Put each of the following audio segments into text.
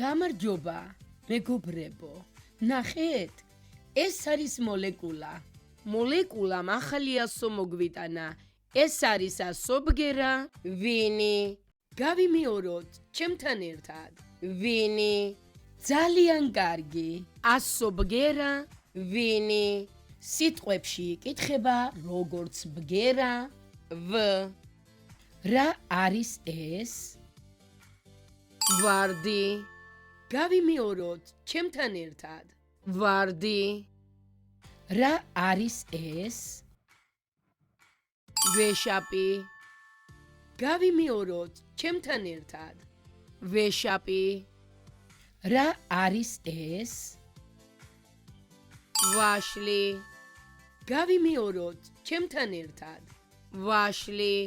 გამარჯობა, მეგობრებო. ნახეთ, ეს არის მოლეკულა. მოლეკულამ ახალი ასო მოგვიტანა. ეს არის ასო ბგერა, ვინი? გავიმეოროთ ჩემთან ერთად. ვინი? ძალიან კარგი. ასო ბგერა, ვინი? სიტყვებში იკითხება როგორც ბგერა, ვ. რა არის ეს? ვარდი. გავიმეოროთ ჩემთან ერთად. ვარდი. რა არის ეს? ვეშაპი. გავიმეოროთ ჩემთან ერთად. ვეშაპი. რა არის ეს? ვაშლი. გავიმეოროთ ჩემთან ერთად. ვაშლი.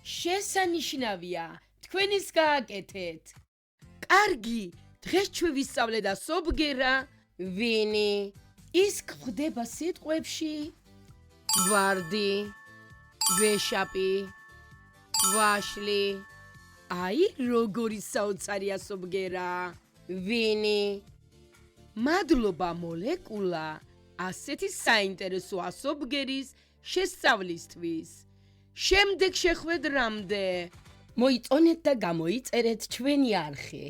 შესანიშნავია, თქვენიც გააკეთეთ. კარგი, დღეს ჩვენ ვისწავლეთ ასო ბგერა, ვინი? ის გვხვდება სიტყვებში ვარდი, ვეშაპი, ვაშლი. აი, როგორი საოცარი ასო ბგერა, ვინი? მადლობა მოლეკულა, ასეთი საინტერესო ასო ბგერის შესწავლისთვის. შემდეგ შეხვედრამდე მოიწონეთ და გამოიწერეთ ჩვენი არხი.